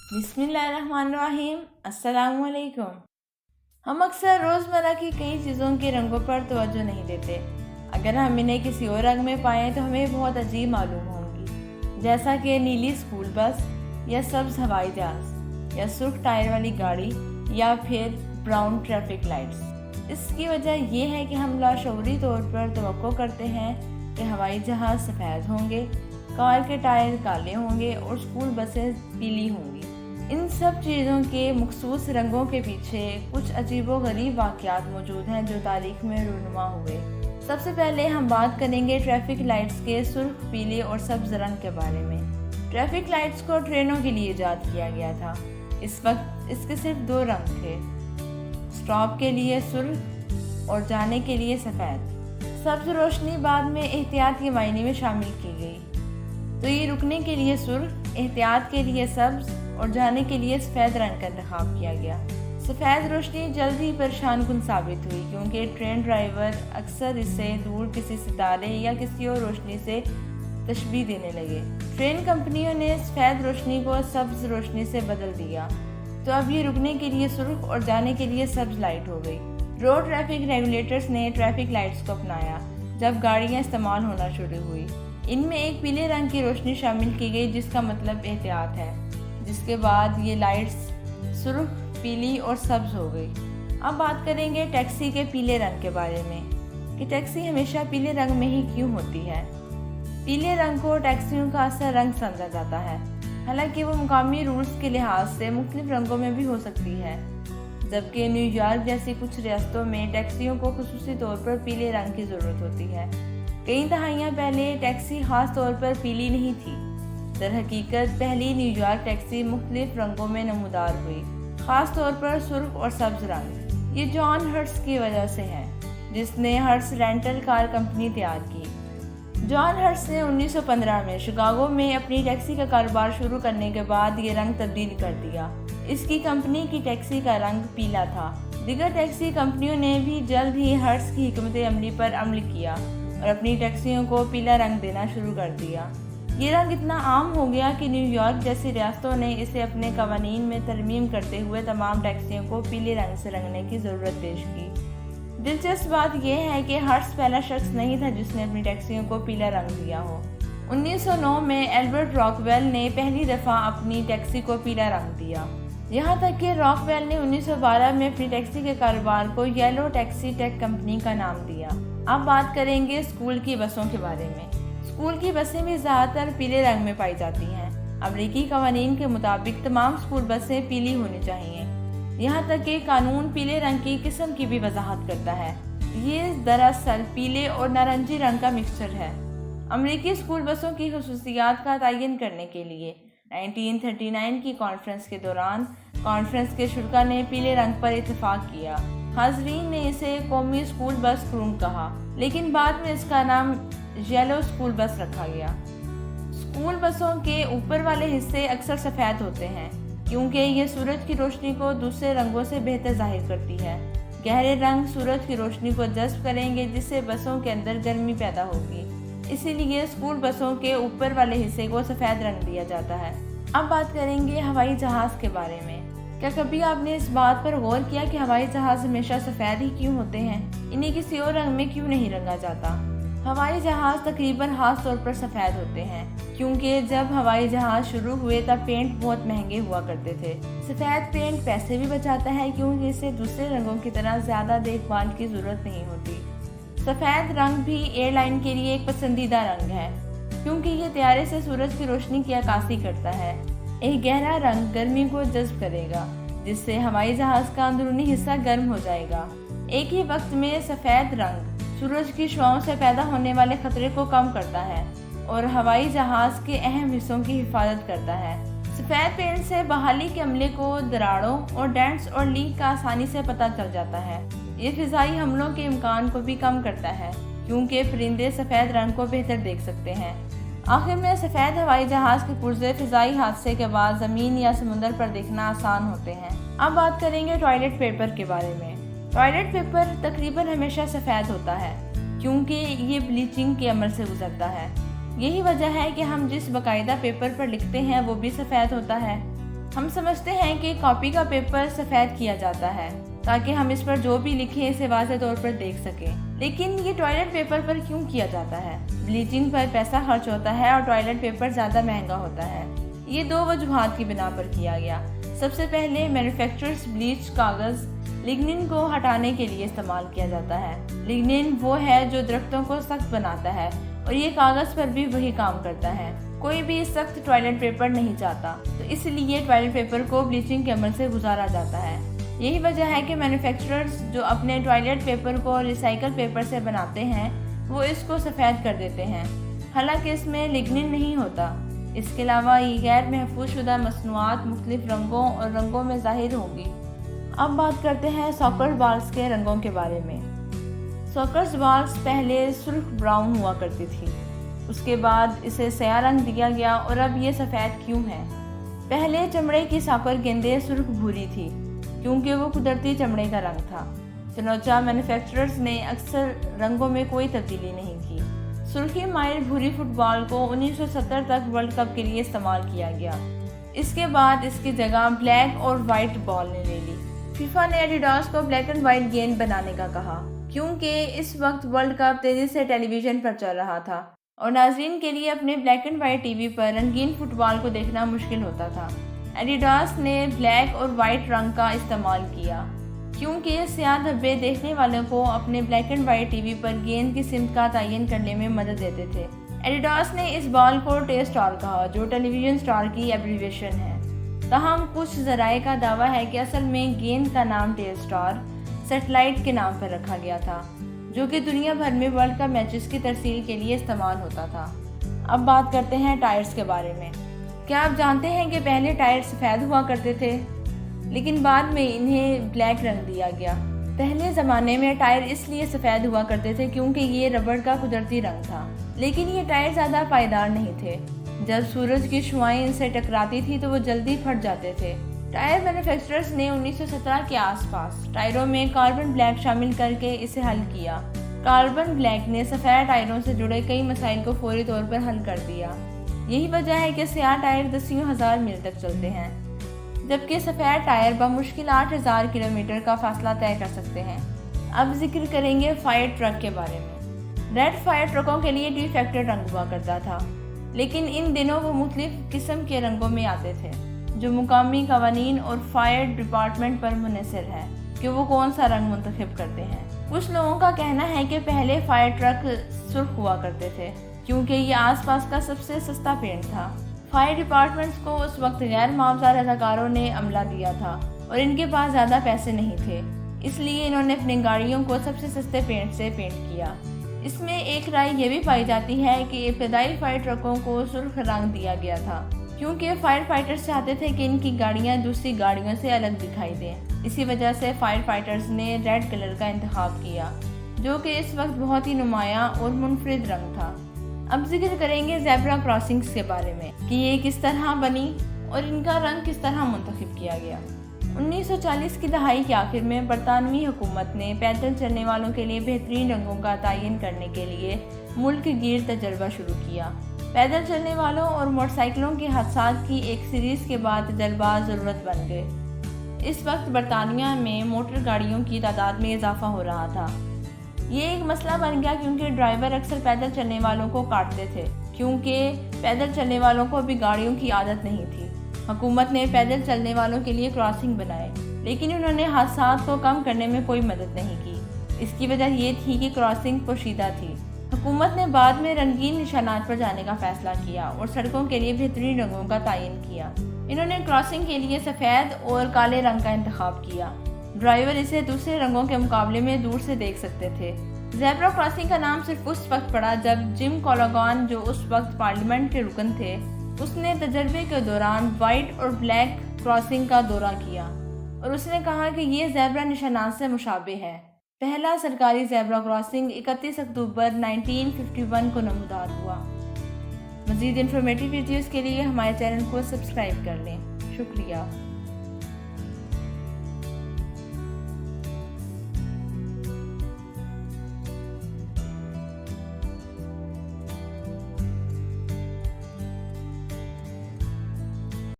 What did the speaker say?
بسم اللہ الرحمن الرحیم۔ السلام علیکم۔ ہم اکثر روزمرہ کی کئی چیزوں کے رنگوں پر توجہ نہیں دیتے۔ اگر ہم انہیں کسی اور رنگ میں پائیں تو ہمیں بہت عجیب معلوم ہوں گی، جیسا کہ نیلی اسکول بس یا سبز ہوائی جہاز یا سرخ ٹائر والی گاڑی یا پھر براؤن ٹریفک لائٹس۔ اس کی وجہ یہ ہے کہ ہم لاشعوری طور پر توقع کرتے ہیں کہ ہوائی جہاز سفید ہوں گے، کار کے ٹائر کالے ہوں گے اور اسکول بسیں پیلی ہوں گی۔ ان سب چیزوں کے مخصوص رنگوں کے پیچھے کچھ عجیب و غریب واقعات موجود ہیں جو تاریخ میں رونما ہوئے۔ سب سے پہلے ہم بات کریں گے ٹریفک لائٹس کے سرخ، پیلے اور سبز رنگ کے بارے میں۔ ٹریفک لائٹس کو ٹرینوں کے لیے ایجاد کیا گیا تھا۔ اس وقت اس کے صرف دو رنگ تھے، سٹاپ کے لیے سرخ اور جانے کے لیے سفید۔ سبز روشنی بعد میں احتیاط کے معنی میں شامل کی گئی، تو یہ رکنے کے لیے سرخ، احتیاط کے لیے سبز اور جانے کے لیے سفید رنگ کا انتخاب کیا گیا۔ سفید روشنی جلد ہی پریشان کن ثابت ہوئی کیونکہ ٹرین ڈرائیور اکثر اسے دور کسی ستارے یا کسی اور روشنی سے تشبیہ دینے لگے۔ ٹرین کمپنیوں نے سفید روشنی کو سبز روشنی سے بدل دیا، تو اب یہ رکنے کے لیے سرخ اور جانے کے لیے سبز لائٹ ہو گئی۔ روڈ ٹریفک ریگولیٹرز نے ٹریفک لائٹس کو اپنایا جب گاڑیاں استعمال ہونا شروع ہوئی۔ ان میں ایک پیلے رنگ کی روشنی شامل کی گئی جس کا مطلب احتیاط ہے، جس کے بعد یہ لائٹس سرخ، پیلی اور سبز ہو گئی۔ اب بات کریں گے ٹیکسی کے پیلے رنگ کے بارے میں کہ ٹیکسی ہمیشہ پیلے رنگ میں ہی کیوں ہوتی ہے۔ پیلے رنگ کو ٹیکسیوں کا اصل رنگ سمجھا جاتا ہے، حالانکہ وہ مقامی رولز کے لحاظ سے مختلف رنگوں میں بھی ہو سکتی ہے، جبکہ نیو یارک جیسی کچھ ریاستوں میں ٹیکسیوں کو خصوصی طور پر پیلے رنگ کی ضرورت ہوتی ہے۔ کئی دہائیاں پہلے ٹیکسی خاص طور پر پیلی نہیں تھی۔ در حقیقت پہلی نیو یارک ٹیکسی مختلف رنگوں میں نمودار ہوئی، خاص طور پر سرخ اور سبز رنگ۔ یہ جان ہرٹس کی وجہ سے ہے، جس نے ہرٹس رینٹل کار کمپنی تیار کی۔ جان ہرٹس نے 1915 میں شکاگو میں اپنی ٹیکسی کا کاروبار شروع کرنے کے بعد یہ رنگ تبدیل کر دیا۔ اس کی کمپنی کی ٹیکسی کا رنگ پیلا تھا۔ دیگر ٹیکسی کمپنیوں نے بھی جلد ہی ہرٹس کی حکمت عملی پر عمل کیا اور اپنی ٹیکسیوں کو پیلا رنگ دینا شروع کر دیا۔ یہ رنگ اتنا عام ہو گیا کہ نیو یارک جیسی ریاستوں نے اسے اپنے قوانین میں ترمیم کرتے ہوئے تمام ٹیکسیوں کو پیلے رنگ سے رنگنے کی ضرورت پیش کی۔ دلچسپ بات یہ ہے کہ ہرٹس پہلا شخص نہیں تھا جس نے اپنی ٹیکسیوں کو پیلا رنگ دیا ہو۔ 1909 میں ایلبرٹ راکویل نے پہلی دفعہ اپنی ٹیکسی کو پیلا رنگ دیا، یہاں تک کہ راکویل نے 1912 میں اپنی ٹیکسی کے کاروبار کو یلو ٹیکسی ٹیک کمپنی کا نام دیا۔ اب بات کریں گے اسکول کی بسوں کے بارے میں۔ اسکول کی بسیں بھی زیادہ تر پیلے رنگ میں پائی جاتی ہیں۔ امریکی قوانین کے مطابق تمام اسکول بسیں پیلی ہونی چاہیے، یہاں تک کہ قانون پیلے رنگ کی قسم کی بھی وضاحت کرتا ہے۔ یہ دراصل پیلے اور نارنجی رنگ کا مکسچر ہے۔ امریکی اسکول بسوں کی خصوصیات کا تعین کرنے کے لیے 1939 کی کانفرنس کے دوران کانفرنس کے شرکاء نے پیلے رنگ پر اتفاق کیا۔ حاضرین نے اسے قومی اسکول بس کروم کہا، لیکن بعد میں اس کا نام یلو اسکول بس رکھا گیا۔ اسکول بسوں کے اوپر والے حصے اکثر سفید ہوتے ہیں کیونکہ یہ سورج کی روشنی کو دوسرے رنگوں سے بہتر ظاہر کرتی ہے۔ گہرے رنگ سورج کی روشنی کو جذب کریں گے، جس سے بسوں کے اندر گرمی پیدا ہوگی، اسی لیے اسکول بسوں کے اوپر والے حصے کو سفید رنگ دیا جاتا ہے۔ اب بات کریں گے ہوائی جہاز کے بارے میں۔ کیا کبھی آپ نے اس بات پر غور کیا کہ ہوائی جہاز ہمیشہ سفید ہی کیوں ہوتے ہیں؟ انہیں کسی اور رنگ میں کیوں نہیں رنگا جاتا؟ ہوائی جہاز تقریباً خاص طور پر سفید ہوتے ہیں کیونکہ جب ہوائی جہاز شروع ہوئے تب پینٹ بہت مہنگے ہوا کرتے تھے۔ سفید پینٹ پیسے بھی بچاتا ہے کیونکہ اسے دوسرے رنگوں کی طرح زیادہ دیکھ بھال کی ضرورت نہیں ہوتی۔ سفید رنگ بھی ایئر لائن کے لیے ایک پسندیدہ رنگ ہے کیونکہ یہ طیارے سے سورج کی روشنی کی عکاسی کرتا ہے۔ ایک گہرا رنگ گرمی کو جذب کرے گا، جس سے ہوائی جہاز کا اندرونی حصہ گرم ہو جائے گا۔ ایک ہی وقت میں سفید رنگ سورج کی شعاعوں سے پیدا ہونے والے خطرے کو کم کرتا ہے اور ہوائی جہاز کے اہم حصوں کی حفاظت کرتا ہے۔ سفید پینٹ سے بحالی کے عملے کو دراڑوں اور ڈینٹس اور لیک کا آسانی سے پتہ چل جاتا ہے۔ یہ فضائی حملوں کے امکان کو بھی کم کرتا ہے کیونکہ پرندے سفید رنگ کو بہتر دیکھ سکتے ہیں۔ آخر میں سفید ہوائی جہاز کے پرزے فضائی حادثے کے بعد زمین یا سمندر پر دیکھنا آسان ہوتے ہیں۔ اب بات کریں گے ٹوائلٹ پیپر کے بارے میں۔ ٹوائلٹ پیپر تقریباً ہمیشہ سفید ہوتا ہے کیونکہ یہ بلیچنگ کے عمل سے گزرتا ہے۔ یہی وجہ ہے کہ ہم جس باقاعدہ پیپر پر لکھتے ہیں وہ بھی سفید ہوتا ہے۔ ہم سمجھتے ہیں کہ کاپی کا پیپر سفید کیا جاتا ہے تاکہ ہم اس پر جو بھی لکھیں اسے واضح طور پر دیکھ سکیں، لیکن یہ ٹوائلٹ پیپر پر کیوں کیا جاتا ہے؟ بلیچنگ پر پیسہ خرچ ہوتا ہے اور ٹوائلٹ پیپر زیادہ مہنگا ہوتا ہے۔ یہ 2 وجوہات کی بنا پر کیا گیا۔ سب سے پہلے مینوفیکچررز بلیچ کاغذ لگنن کو ہٹانے کے لیے استعمال کیا جاتا ہے۔ لگنن وہ ہے جو درختوں کو سخت بناتا ہے اور یہ کاغذ پر بھی وہی کام کرتا ہے۔ کوئی بھی سخت ٹوائلٹ پیپر نہیں چاہتا، تو اس لیے ٹوائلٹ پیپر کو بلیچنگ کے عمل سے گزارا جاتا ہے۔ یہی وجہ ہے کہ مینوفیکچررز جو اپنے ٹوائلٹ پیپر کو ریسائیکل پیپر سے بناتے ہیں وہ اس کو سفید کر دیتے ہیں، حالانکہ اس میں لگنن نہیں ہوتا۔ اس کے علاوہ یہ غیر محفوظ شدہ مصنوعات مختلف رنگوں اور رنگوں میں ظاہر ہوں گی۔ اب بات کرتے ہیں ساکر بالز کے رنگوں کے بارے میں۔ ساکر بالز پہلے سرخ براؤن ہوا کرتی تھی، اس کے بعد اسے سیاہ رنگ دیا گیا اور اب یہ سفید کیوں ہے؟ پہلے چمڑے کی ساکر گیندیں سرخ بھوری تھی کیونکہ وہ قدرتی چمڑے کا رنگ تھا، چنانچہ مینوفیکچررز نے اکثر رنگوں میں کوئی تبدیلی نہیں کی۔ سرخی مائل بھوری فٹ بال کو 1970 تک ورلڈ کپ کے لیے استعمال کیا گیا، اس کے بعد اس کی جگہ بلیک اور وائٹ بال نے لے لی۔ فیفا نے ایڈیڈاس کو بلیک اینڈ وائٹ گیند بنانے کا کہا کیونکہ اس وقت ورلڈ کپ تیزی سے ٹیلی ویژن پر چل رہا تھا اور ناظرین کے لیے اپنے بلیک اینڈ وائٹ ٹی وی پر رنگین فٹ بال کو دیکھنا مشکل ہوتا تھا۔ ایڈیڈاس نے بلیک اور وائٹ رنگ کا استعمال کیا کیونکہ سیاہ دھبے دیکھنے والوں کو اپنے بلیک اینڈ وائٹ ٹی وی پر گیند کی سمت کا تعین کرنے میں مدد دیتے تھے۔ ایڈیڈاس نے اس بال کو ٹی اسٹار کہا جو ٹیلی ویژن اسٹار کی ایبریویشن ہے، تاہم کچھ ذرائع کا دعویٰ ہے کہ اصل میں گیند کا نام ٹی اسٹار سیٹلائٹ کے نام پر رکھا گیا تھا، جو کہ دنیا بھر میں ورلڈ کپ میچز کی ترسیل کے لیے استعمال ہوتا تھا۔ اب بات کرتے ہیں ٹائرز کے بارے میں۔ کیا آپ جانتے ہیں کہ پہلے ٹائر سفید ہوا کرتے تھے لیکن بعد میں انہیں بلیک رنگ دیا گیا؟ پہلے زمانے میں ٹائر اس لیے سفید ہوا کرتے تھے کیونکہ یہ ربڑ کا قدرتی رنگ تھا، لیکن یہ ٹائر زیادہ پائیدار نہیں تھے۔ جب سورج کی شعاعیں ان سے ٹکراتی تھی تو وہ جلدی پھٹ جاتے تھے۔ ٹائر مینوفیکچررز نے 1917 کے آس پاس ٹائروں میں کاربن بلیک شامل کر کے اسے حل کیا۔ کاربن بلیک نے سفید ٹائروں سے جڑے کئی مسائل کو فوری طور پر حل کر دیا۔ یہی وجہ ہے کہ سیاہ ٹائر دسیوں ہزار میل تک چلتے ہیں، جبکہ سفید ٹائر بمشکل 8000 کلومیٹر کا فاصلہ طے کر سکتے ہیں۔ اب ذکر کریں گے فائر ٹرک کے بارے میں۔ ریڈ فائر ٹرکوں کے لیے ڈی فیکٹر رنگ ہوا کرتا تھا، لیکن ان دنوں وہ مختلف قسم کے رنگوں میں آتے تھے، جو مقامی قوانین اور فائر ڈپارٹمنٹ پر منحصر ہے کہ وہ کون سا رنگ منتخب کرتے ہیں۔ کچھ لوگوں کا کہنا ہے کہ پہلے فائر ٹرک سرخ ہوا کرتے تھے کیونکہ یہ آس پاس کا سب سے سستا پینٹ تھا۔ فائر ڈپارٹمنٹس کو اس وقت غیر معاوضہ رضاکاروں نے عملہ دیا تھا اور ان کے پاس زیادہ پیسے نہیں تھے، اس لیے انہوں نے اپنی گاڑیوں کو سب سے سستے پینٹ سے پینٹ کیا۔ اس میں ایک رائے یہ بھی پائی جاتی ہے کہ ابتدائی فائر ٹرکوں کو سرخ رنگ دیا گیا تھا کیونکہ فائر فائٹرز چاہتے تھے کہ ان کی گاڑیاں دوسری گاڑیوں سے الگ دکھائی دیں۔ اسی وجہ سے فائر فائٹرز نے ریڈ کلر کا انتخاب کیا، جو کہ اس وقت بہت ہی نمایاں اور منفرد رنگ تھا۔ اب ذکر کریں گے زیبرا کراسنگز کے بارے میں کہ یہ کس طرح بنی اور ان کا رنگ کس طرح منتخب کیا گیا۔ 1940 کی دہائی کے آخر میں برطانوی حکومت نے پیدل چلنے والوں کے لیے بہترین رنگوں کا تعین کرنے کے لیے ملک گیر تجربہ شروع کیا۔ پیدل چلنے والوں اور موٹر سائیکلوں کے حادثات کی ایک سیریز کے بعد تجربات ضرورت بن گئے۔ اس وقت برطانیہ میں موٹر گاڑیوں کی تعداد میں اضافہ ہو رہا تھا۔ یہ ایک مسئلہ بن گیا کیونکہ ڈرائیور اکثر پیدل چلنے والوں کو کاٹتے تھے کیونکہ پیدل چلنے والوں کو ابھی گاڑیوں کی عادت نہیں تھی۔ حکومت نے پیدل چلنے والوں کے لیے کراسنگ بنائے، لیکن انہوں نے حادثات کو کم کرنے میں کوئی مدد نہیں کی۔ اس کی وجہ یہ تھی کہ کراسنگ پوشیدہ تھی۔ حکومت نے بعد میں رنگین نشانات پر جانے کا فیصلہ کیا اور سڑکوں کے لیے بہترین رنگوں کا تعین کیا۔ انہوں نے کراسنگ کے لیے سفید اور کالے رنگ کا انتخاب کیا۔ ڈرائیور اسے دوسرے رنگوں کے مقابلے میں دور سے دیکھ سکتے تھے۔ زیبرا کراسنگ کا نام صرف اس وقت پڑا جب جم کالاگان، جو اس وقت پارلیمنٹ کے رکن تھے، اس نے تجربے کے دوران وائٹ اور بلیک کراسنگ کا دورہ کیا اور اس نے کہا کہ یہ زیبرا نشانات سے مشابہ ہے۔ پہلا سرکاری زیبرا کراسنگ 31 اکتوبر 1951 کو نمودار ہوا۔ مزید انفارمیٹیو ویڈیوز کے لیے ہمارے چینل کو سبسکرائب کر لیں۔ شکریہ۔